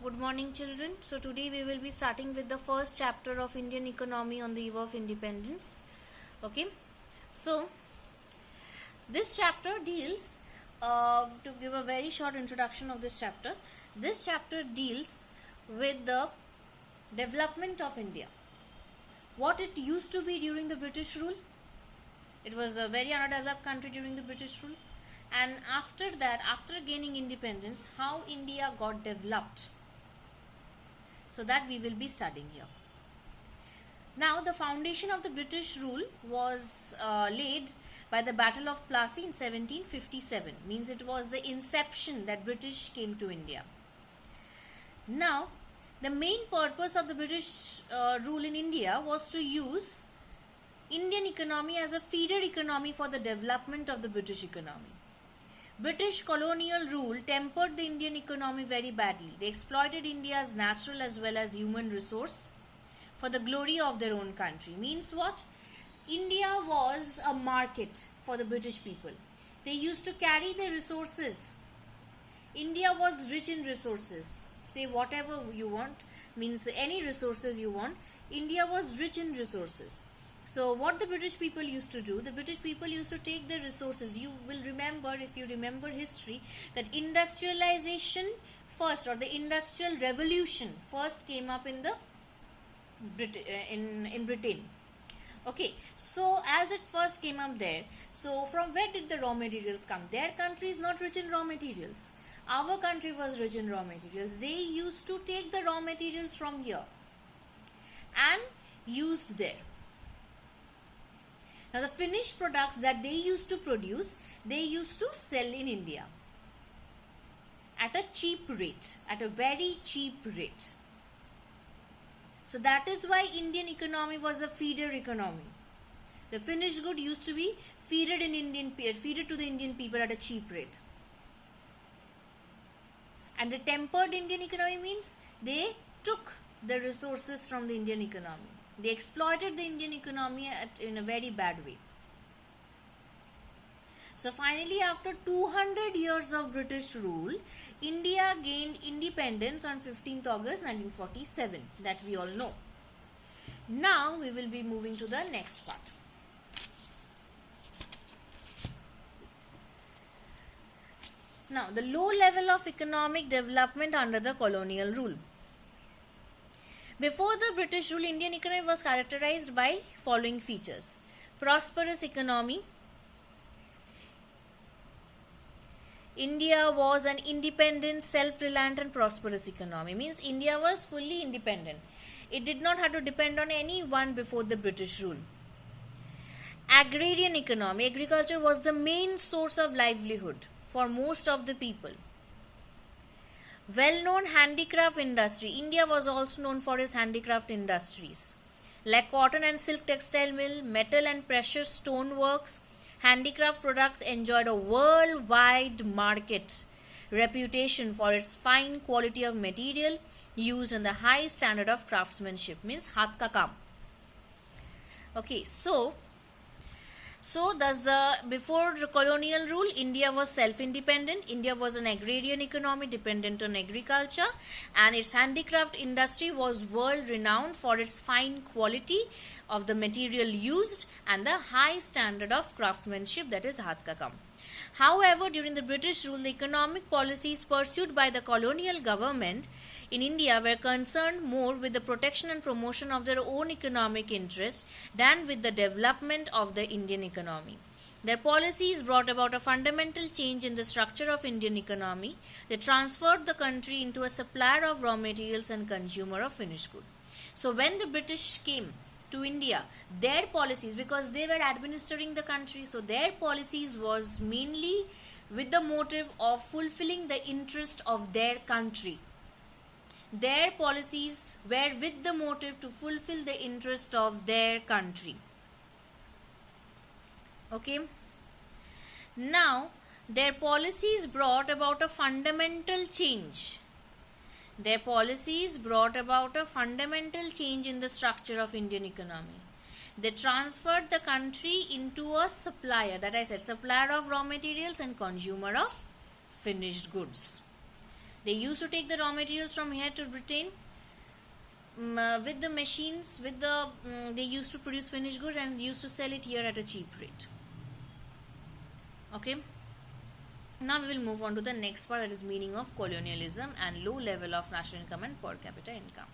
Good morning, children. So today we will be starting with the first chapter of Indian economy on the eve of independence. Okay. So this chapter deals, to give a very short introduction of this chapter deals with the development of India. What it used to be during the British rule. It was a very underdeveloped country during the British rule. And after that, after gaining independence, how India got developed. So that we will be studying here. Now, the foundation of the British rule was laid by the Battle of Plassey in 1757. Means it was the inception that British came to India. Now, the main purpose of the British rule in India was to use Indian economy as a feeder economy for the development of the British economy. British colonial rule tempered the Indian economy very badly. They exploited India's natural as well as human resource for the glory of their own country. Means what? India was a market for the British people. They used to carry their resources. India was rich in resources. Say whatever you want, means any resources you want. India was rich in resources. So what the British people used to do, the British people used to take the resources. You will remember, if you remember history, that industrialization first, or the industrial revolution first came up in the in Britain. Okay, so as it first came up there, so from where did the raw materials come? Their country is not rich in raw materials. Our country was rich in raw materials. They used to take the raw materials from here and used there. Now, the finished products that they used to produce, they used to sell in India at a cheap rate, at a very cheap rate. So that is why Indian economy was a feeder economy. The finished good used to be feeded to the Indian people at a cheap rate. And the tempered Indian economy means they took the resources from the Indian economy. They exploited the Indian economy in a very bad way. So finally, after 200 years of British rule, India gained independence on 15th August 1947. That we all know. Now we will be moving to the next part. Now, the low level of economic development under the colonial rule. Before the British rule, Indian economy was characterized by following features. Prosperous economy. India was an independent, self-reliant and prosperous economy. Means India was fully independent. It did not have to depend on anyone before the British rule. Agrarian economy. Agriculture was the main source of livelihood for most of the people. Well-known handicraft industry. India was also known for its handicraft industries like cotton and silk textile mill, metal and precious stone works. Handicraft products enjoyed a worldwide market reputation for its fine quality of material used in the high standard of craftsmanship. Means hath ka kaam. Okay, so before the colonial rule, India was self-independent. India was an agrarian economy dependent on agriculture, and its handicraft industry was world-renowned for its fine quality of the material used and the high standard of craftsmanship, that is hath ka kaam. However, during the British rule, the economic policies pursued by the colonial government in India were concerned more with the protection and promotion of their own economic interests than with the development of the Indian economy. Their policies brought about a fundamental change in the structure of Indian economy. They transferred the country into a supplier of raw materials and consumer of finished goods. So when the British came to India, their policies, because they were administering the country, so their policies was mainly with the motive of fulfilling the interest of their country. Their policies were with the motive to fulfill the interest of their country. Okay. Now, their policies brought about a fundamental change. Their policies brought about a fundamental change in the structure of Indian economy. They transferred the country into a supplier, that I said, supplier of raw materials and consumer of finished goods. They used to take the raw materials from here to Britain with the machines, they used to produce finished goods and used to sell it here at a cheap rate. Okay. Now we will move on to the next part, that is meaning of colonialism and low level of national income and per capita income.